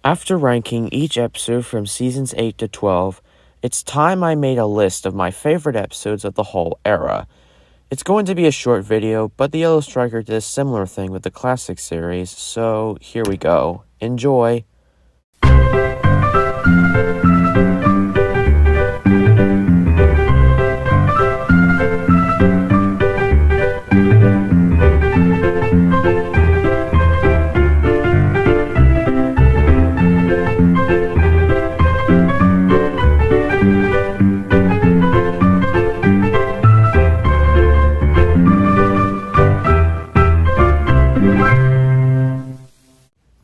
After ranking each episode from seasons 8 to 12, it's time I made a list of my favorite episodes of the whole era. It's going to be a short video, but the Yellow Striker did a similar thing with the classic series, so here we go. Enjoy!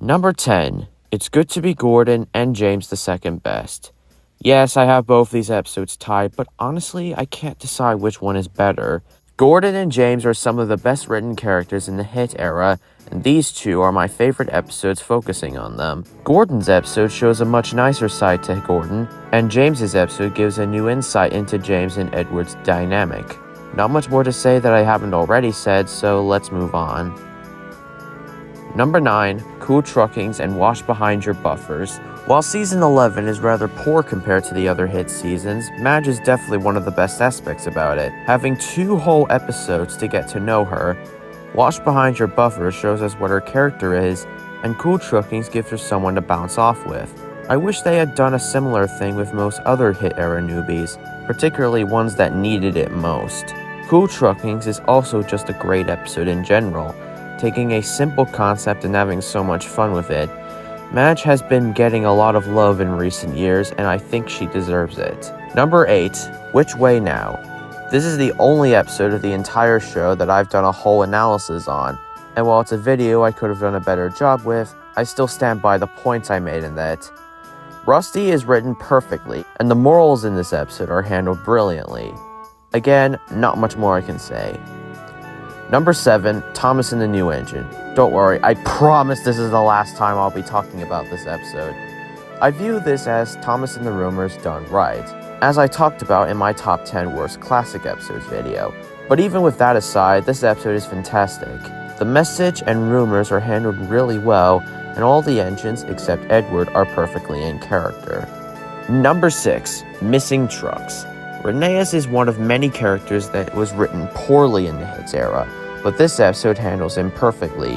Number 10. It's Good to Be Gordon and James the Second Best. Yes, I have both these episodes tied, but honestly, I can't decide which one is better. Gordon and James are some of the best written characters in the hit era, and these two are my favorite episodes focusing on them. Gordon's episode shows a much nicer side to Gordon, and James's episode gives a new insight into James and Edward's dynamic. Not much more to say that I haven't already said, so let's move on. Number 9, Cool Truckings and Wash Behind Your Buffers. While season 11 is rather poor compared to the other hit seasons, Madge is definitely one of the best aspects about it. Having 2 whole episodes to get to know her, Wash Behind Your Buffers shows us what her character is, and Cool Truckings gives her someone to bounce off with. I wish they had done a similar thing with most other hit era newbies, particularly ones that needed it most. Cool Truckings is also just a great episode in general, taking a simple concept and having so much fun with it. Madge has been getting a lot of love in recent years, and I think she deserves it. Number 8, Which Way Now? This is the only episode of the entire show that I've done a whole analysis on, and while it's a video I could have done a better job with, I still stand by the points I made in that. Rusty is written perfectly, and the morals in this episode are handled brilliantly. Again, not much more I can say. Number 7, Thomas and the New Engine. Don't worry, I promise this is the last time I'll be talking about this episode. I view this as Thomas and the Rumors done right, as I talked about in my top 10 worst classic episodes video. But even with that aside, this episode is fantastic. The message and rumors are handled really well, and all the engines except Edward are perfectly in character. Number 6, Missing Trucks. Rheneas is one of many characters that was written poorly in the hits era, but this episode handles him perfectly.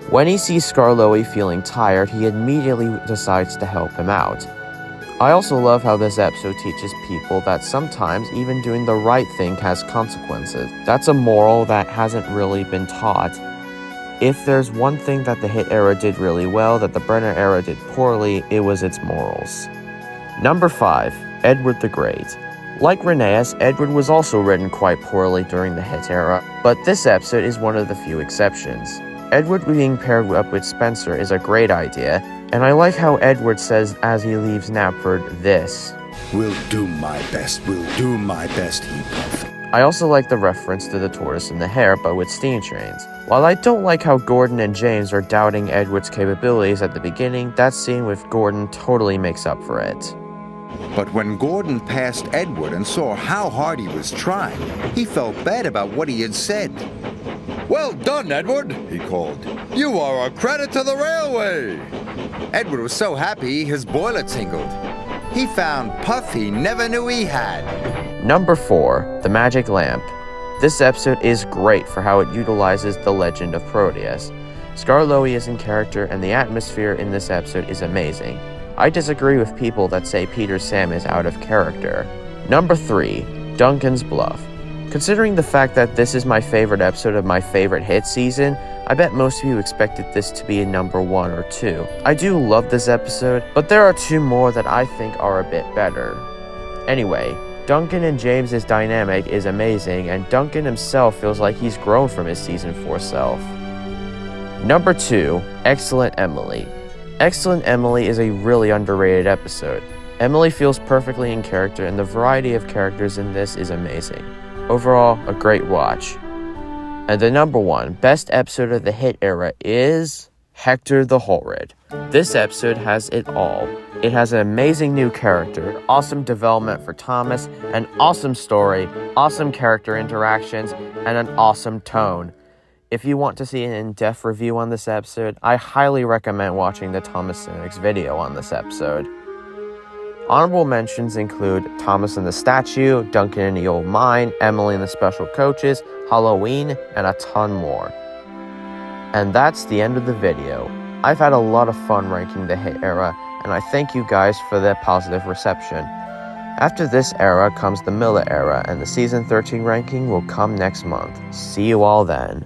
When he sees Skarloey feeling tired, he immediately decides to help him out. I also love how this episode teaches people that sometimes even doing the right thing has consequences. That's a moral that hasn't really been taught. If there's one thing that the hit era did really well that the Brenner era did poorly, it was its morals. Number 5, Edward the Great. Like Rheneas, Edward was also written quite poorly during the hit era, but this episode is one of the few exceptions. Edward being paired up with Spencer is a great idea, and I like how Edward says as he leaves Knapford this: We'll do my best, he puffed. I also like the reference to the tortoise and the hare, but with steam trains. While I don't like how Gordon and James are doubting Edward's capabilities at the beginning, that scene with Gordon totally makes up for it. But when Gordon passed Edward and saw how hard he was trying, he felt bad about what he had said. Well done, Edward, he called. You are a credit to the railway. Edward was so happy his boiler tingled. He found puff he never knew he had. Number 4, The Magic Lamp. This episode is great for how it utilizes the legend of Proteus. Skarloey is in character, and the atmosphere in this episode is amazing. I disagree with people that say Peter Sam is out of character. Number 3, Duncan's Bluff. Considering the fact that this is my favorite episode of my favorite hit season, I bet most of you expected this to be a number 1 or 2. I do love this episode, but there are 2 more that I think are a bit better. Anyway, Duncan and James's dynamic is amazing, and Duncan himself feels like he's grown from his season 4 self. Number 2, Excellent Emily. Excellent Emily is a really underrated episode. Emily feels perfectly in character, and the variety of characters in this is amazing. Overall, a great watch. And the number 1 best episode of the hit era is Hector the Horrid. This episode has it all. It has an amazing new character, awesome development for Thomas, an awesome story, awesome character interactions, and an awesome tone. If you want to see an in-depth review on this episode, I highly recommend watching the Thomas Cynics video on this episode. Honorable mentions include Thomas and the Statue, Duncan and the Old Mine, Emily and the Special Coaches, Halloween, and a ton more. And that's the end of the video. I've had a lot of fun ranking the hit era, and I thank you guys for their positive reception. After this era comes the Miller era, and the season 13 ranking will come next month. See you all then.